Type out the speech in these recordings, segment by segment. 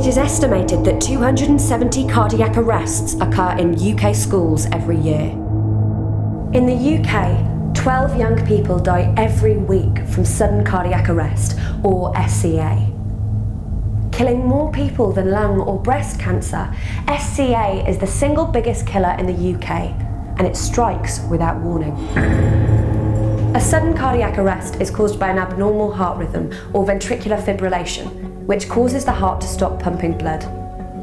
It is estimated that 270 cardiac arrests occur in UK schools every year. In the UK, 12 young people die every week from sudden cardiac arrest, or SCA. Killing more people than lung or breast cancer, SCA is the single biggest killer in the UK, and it strikes without warning. A sudden cardiac arrest is caused by an abnormal heart rhythm or ventricular fibrillation, which causes the heart to stop pumping blood.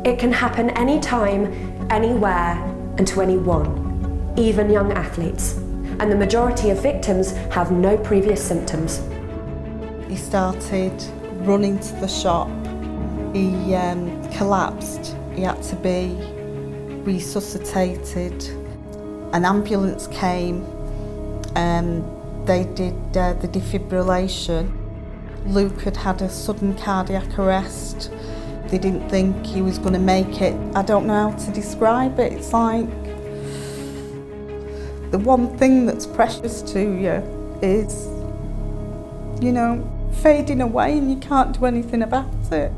It can happen anytime, anywhere, and to anyone, even young athletes, and the majority of victims have no previous symptoms. He started running to the shop. He collapsed. He had to be resuscitated. An ambulance came. They did the defibrillation. Luke had had a sudden cardiac arrest. They didn't think he was going to make it. I don't know how to describe it. It's like the one thing that's precious to you is, fading away and you can't do anything about it.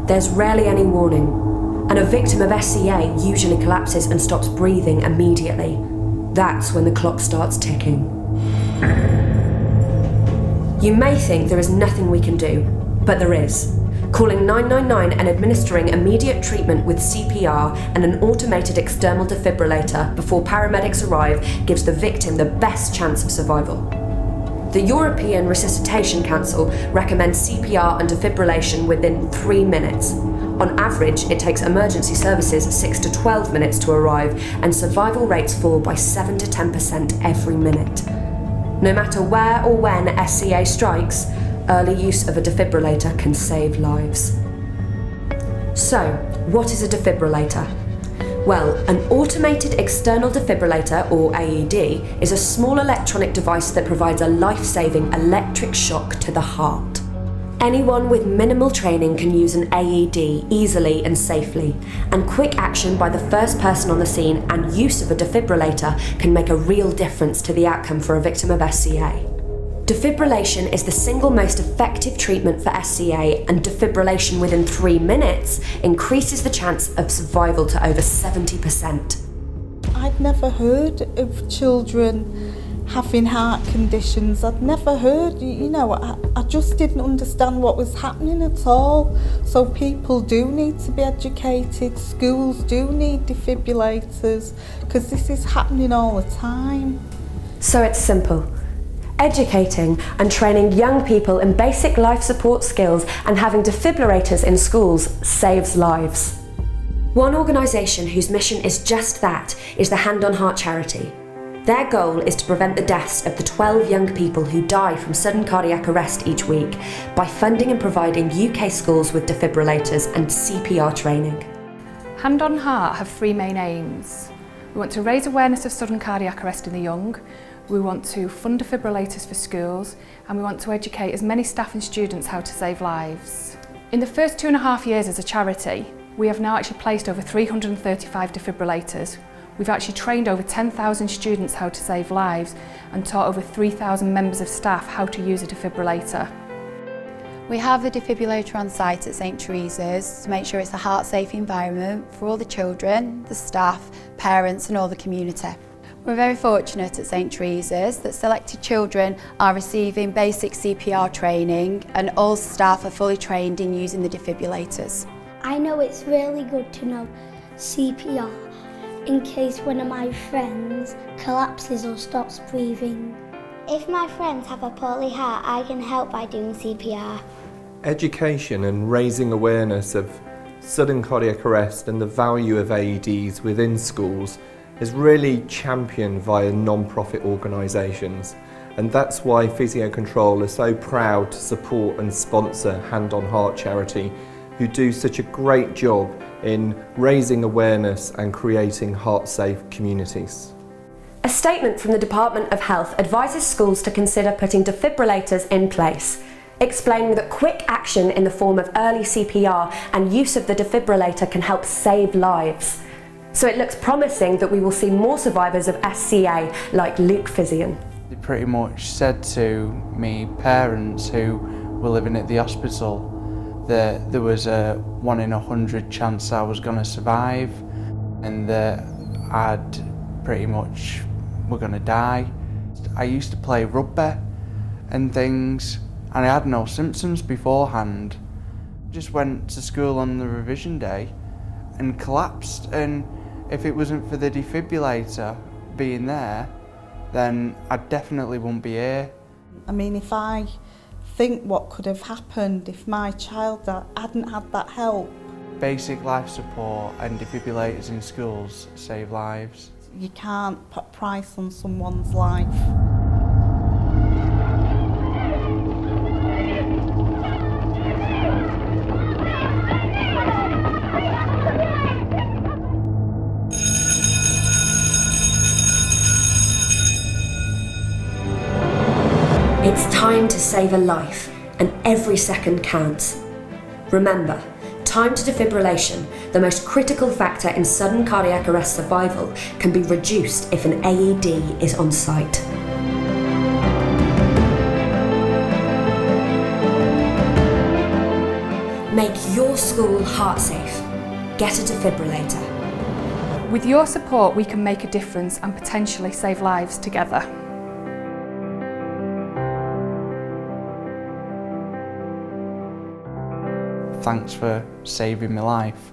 There's rarely any warning, and a victim of SCA usually collapses and stops breathing immediately. That's when the clock starts ticking. You may think there is nothing we can do, but there is. Calling 999 and administering immediate treatment with CPR and an automated external defibrillator before paramedics arrive gives the victim the best chance of survival. The European Resuscitation Council recommends CPR and defibrillation within 3 minutes. On average, it takes emergency services 6 to 12 minutes to arrive, and survival rates fall by 7 to 10% every minute. No matter where or when SCA strikes, early use of a defibrillator can save lives. So, what is a defibrillator? Well, an automated external defibrillator, or AED, is a small electronic device that provides a life-saving electric shock to the heart. Anyone with minimal training can use an AED easily and safely, and quick action by the first person on the scene and use of a defibrillator can make a real difference to the outcome for a victim of SCA. Defibrillation is the single most effective treatment for SCA, and defibrillation within 3 minutes increases the chance of survival to over 70%. I'd never heard of children having heart conditions. I'd never heard, I just didn't understand what was happening at all. So people do need to be educated, schools do need defibrillators, because this is happening all the time. So it's simple. Educating and training young people in basic life support skills and having defibrillators in schools saves lives. One organisation whose mission is just that is the Hand on Heart charity. Their goal is to prevent the deaths of the 12 young people who die from sudden cardiac arrest each week by funding and providing UK schools with defibrillators and CPR training. Hand on Heart have 3 main aims. We want to raise awareness of sudden cardiac arrest in the young, we want to fund defibrillators for schools, and we want to educate as many staff and students how to save lives. In the first 2.5 years as a charity, we have now actually placed over 335 defibrillators. We've actually trained over 10,000 students how to save lives and taught over 3,000 members of staff how to use a defibrillator. We have the defibrillator on site at St Teresa's to make sure it's a heart-safe environment for all the children, the staff, parents and all the community. We're very fortunate at St Teresa's that selected children are receiving basic CPR training and all staff are fully trained in using the defibrillators. I know it's really good to know CPR in case one of my friends collapses or stops breathing. If my friends have a poorly heart, I can help by doing CPR. Education and raising awareness of sudden cardiac arrest and the value of AEDs within schools is really championed via non-profit organisations, and that's why Physio-Control are so proud to support and sponsor Hand on Heart charity, who do such a great job in raising awareness and creating heart-safe communities. A statement from the Department of Health advises schools to consider putting defibrillators in place, explaining that quick action in the form of early CPR and use of the defibrillator can help save lives. So it looks promising that we will see more survivors of SCA like Luke Fizian. They pretty much said to me parents who were living at the hospital that there was a 1 in 100 chance I was going to survive, and that I'd pretty much were going to die. I used to play rugby and things, and I had no symptoms beforehand. Just went to school on the revision day and collapsed, and if it wasn't for the defibrillator being there, then I definitely wouldn't be here. I mean, if I think what could have happened if my child hadn't had that help. Basic life support and defibrillators in schools save lives. You can't put a price on someone's life. It's time to save a life, and every second counts. Remember, time to defibrillation, the most critical factor in sudden cardiac arrest survival, can be reduced if an AED is on site. Make your school heart safe. Get a defibrillator. With your support, we can make a difference and potentially save lives together. Thanks for saving my life.